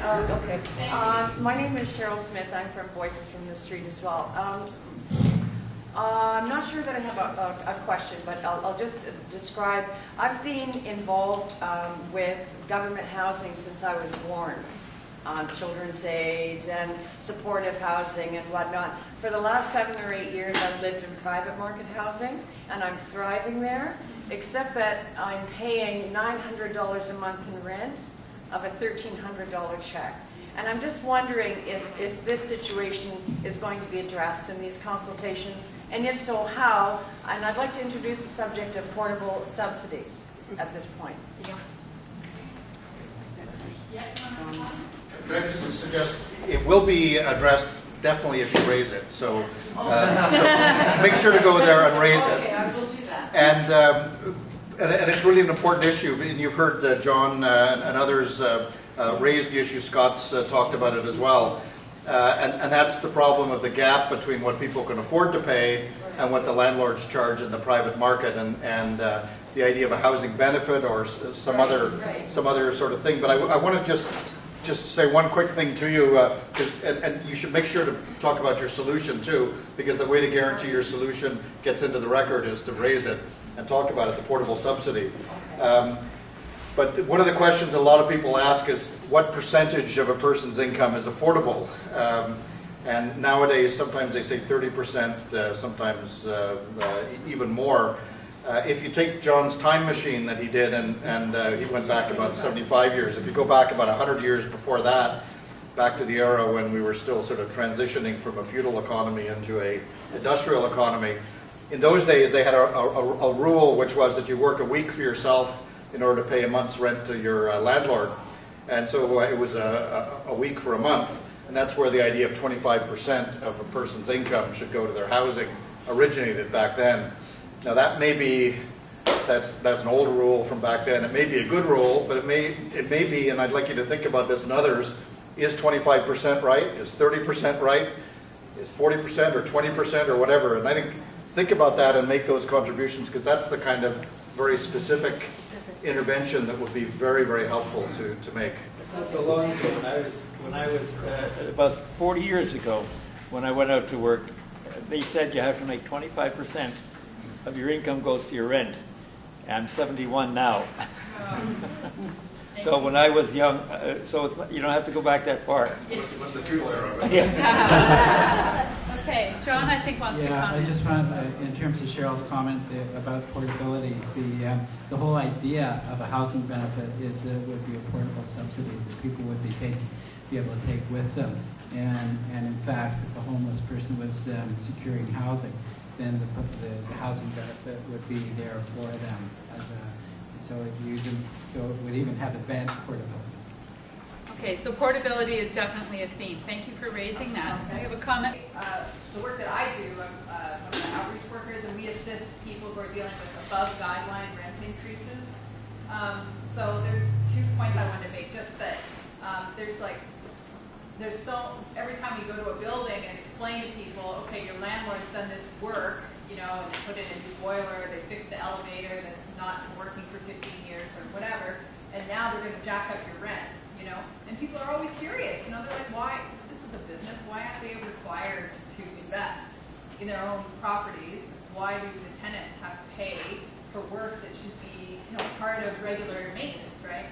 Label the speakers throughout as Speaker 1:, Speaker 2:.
Speaker 1: Okay. My name is Cheryl Smith. I'm from Voices from the Street as well. I'm not sure that I have a question, but I'll just describe. I've been involved with government housing since I was born, children's aid and supportive housing and whatnot. For the last 7 or 8 years, I've lived in private market housing, and I'm thriving there, except that I'm paying $900 a month in rent of a $1,300 check. And I'm just wondering if this situation is going to be addressed in these consultations, and if so, how? And I'd like to introduce the subject of portable subsidies at this point.
Speaker 2: Can I just suggest it will be addressed definitely if you raise it. So, so make sure to go there and raise it.
Speaker 1: Okay, I will do that.
Speaker 2: And it's really an important issue. And you've heard John and others raise the issue. Scott's talked about it as well. And that's the problem of the gap between what people can afford to pay and what the landlords charge in the private market, and the idea of a housing benefit or some other sort of thing. But I want to just say one quick thing to you, and you should make sure to talk about your solution too, because the way to guarantee your solution gets into the record is to raise it and talk about it, the portable subsidy. But one of the questions a lot of people ask is what percentage of a person's income is affordable? And nowadays, sometimes they say 30%, sometimes even more. If you take John's time machine that he did, and he went back about 75 years, if you go back about 100 years before that, back to the era when we were still sort of transitioning from a feudal economy into an industrial economy, in those days they had a rule which was that you work a week for yourself in order to pay a month's rent to your landlord. And so it was a week for a month, and that's where the idea of 25% of a person's income should go to their housing originated back then. Now that may be, that's an old rule from back then. It may be a good rule, but it may be, and I'd like you to think about this and others, is 25% right? Is 30% right? Is 40% or 20% or whatever? And I think about that and make those contributions, because that's the kind of very specific intervention that would be very, very helpful to make.
Speaker 3: That's a long time. When I was about 40 years ago, when I went out to work, they said you have to make 25% of your income goes to your rent. I'm 71 now. So when I was young, so it's not, you don't have to go back that far.
Speaker 2: It was the feudal era.
Speaker 4: Okay, John, I think wants to comment.
Speaker 5: I just want, in terms of Cheryl's comment about portability, the whole idea of a housing benefit is that it would be a portable subsidy that people would be able to take with them. And in fact, if a homeless person was securing housing, then the housing benefit would be there for them. So it would even have advanced portability.
Speaker 4: Okay, so portability is definitely a theme. Thank you for raising that. I have a comment.
Speaker 6: The work that I do, I'm one of the outreach workers, and we assist people who are dealing with above guideline rent increases. So there are 2 points I wanted to make. Just that every time you go to a building and explain to people, okay, your landlord's done this work, and they put in a new boiler, they fixed the elevator that's not been working for 15 years or whatever, and now they're going to jack up your rent. And people are always curious. They're like, why? This is a business. Why aren't they required to invest in their own properties? Why do the tenants have to pay for work that should be, part of regular maintenance, right?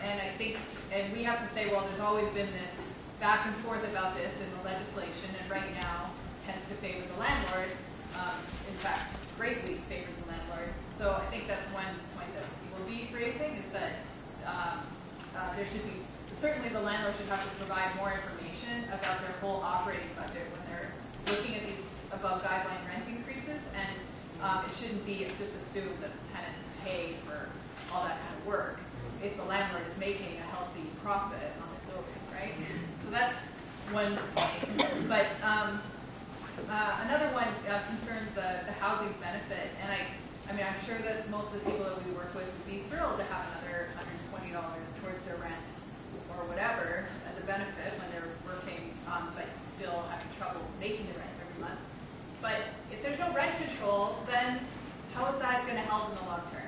Speaker 6: And I think, and we have to say, well, there's always been this back and forth about this in the legislation, and right now tends to favor the landlord. In fact, greatly favors the landlord. So I think that's one point that we'll be raising, is that there should be, certainly the landlord should have to provide more information about their whole operating budget when they're looking at these above guideline rent increases, and it shouldn't be just assumed that the tenants pay for all that kind of work if the landlord is making a healthy profit on the building, right? So that's one point. But another one concerns the housing benefit, and I mean, I'm sure that most of the people that we work with would be thrilled to have another $120 towards their rent or whatever as a benefit when they're working, but still having trouble making the rent every month. But if there's no rent control, then how is that going to help in the long term?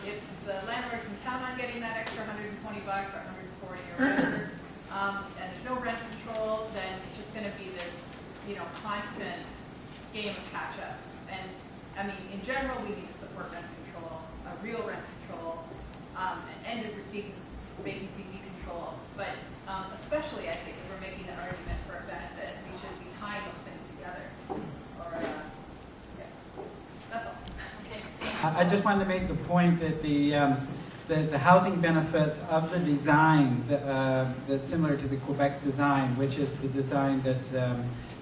Speaker 6: If the landlord can count on getting that extra $120 or $140 authority or whatever, and there's no rent control, then it's just going to be this, constant game of catch up. And I mean, in general, we need to support rent control, real rent control, and end of vacancy decontrol. But especially, I think, if we're making an argument for a benefit, we should be tying those things together. Or, yeah, that's all.
Speaker 4: Okay.
Speaker 5: I just wanted to make the point that the housing benefits of the design that's similar to the Quebec design, which is the design that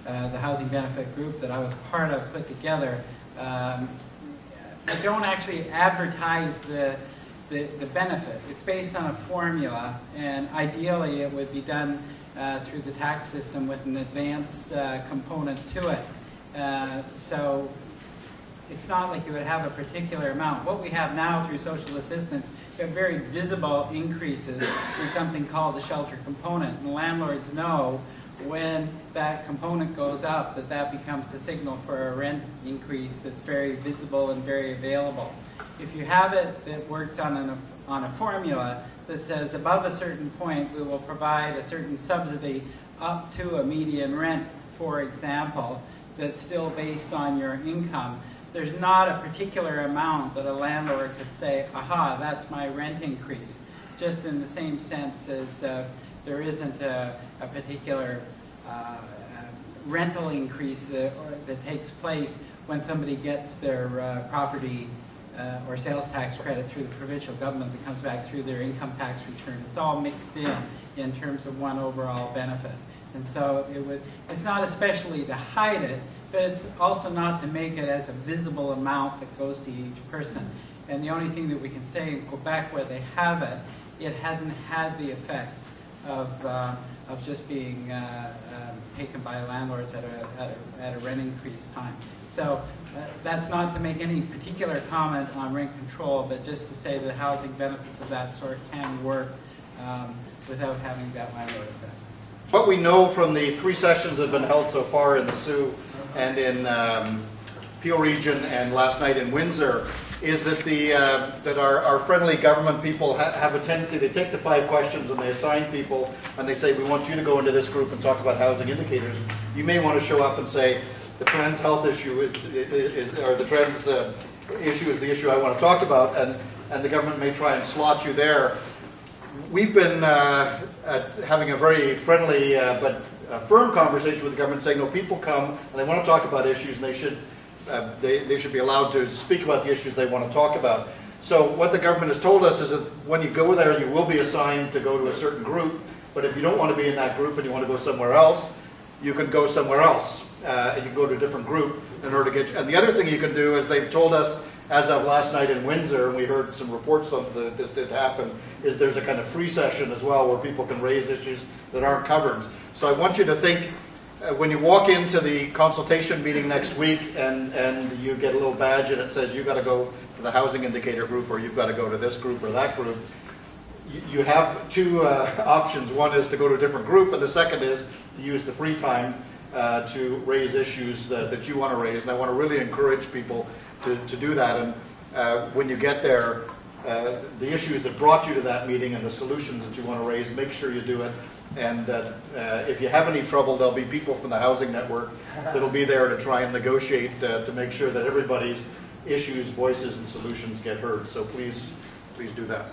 Speaker 5: the housing benefit group that I was part of put together, they don't actually advertise the benefit. It's based on a formula, and ideally it would be done through the tax system with an advance component to it. So it's not like you would have a particular amount. What we have now through social assistance, we have very visible increases in something called the shelter component. And landlords know when that component goes up that becomes a signal for a rent increase that's very visible and very available. If you have it that works on a formula that says above a certain point we will provide a certain subsidy up to a median rent, for example, that's still based on your income, there's not a particular amount that a landlord could say, aha, that's my rent increase. Just in the same sense as there isn't a particular rental increase that takes place when somebody gets their property or sales tax credit through the provincial government that comes back through their income tax return. It's all mixed in terms of one overall benefit. And so it's not especially to hide it, but it's also not to make it as a visible amount that goes to each person. And the only thing that we can say in Quebec where they have it, it hasn't had the effect of just being taken by landlords at a rent increase time. So that's not to make any particular comment on rent control, but just to say that housing benefits of that sort can work without having that landlord effect.
Speaker 2: What we know from the 3 sessions that have been held so far in the Sioux and in Peel Region and last night in Windsor is that that our friendly government people have a tendency, they take the 5 questions and they assign people and they say, we want you to go into this group and talk about housing indicators. You may want to show up and say, the trans health issue or the trans issue is the issue I want to talk about, and the government may try and slot you there. We've been having a very friendly but firm conversation with the government saying, no, people come and they want to talk about issues and they should be allowed to speak about the issues they want to talk about. So what the government has told us is that when you go there, you will be assigned to go to a certain group, but if you don't want to be in that group and you want to go somewhere else, you can go somewhere else. And you can go to a different group in order to get. And the other thing you can do is they've told us, as of last night in Windsor, and we heard some reports of that this did happen, is there's a kind of free session as well where people can raise issues that aren't covered. So I want you to think, when you walk into the consultation meeting next week and you get a little badge and it says you've got to go to the housing indicator group or you've got to go to this group or that group, you have 2 options. One is to go to a different group, and the second is to use the free time to raise issues that you want to raise. And I want to really encourage people to do that. And when you get there, the issues that brought you to that meeting and the solutions that you want to raise, make sure you do it. And if you have any trouble, there'll be people from the housing network that'll be there to try and negotiate to make sure that everybody's issues, voices, and solutions get heard. So please do that.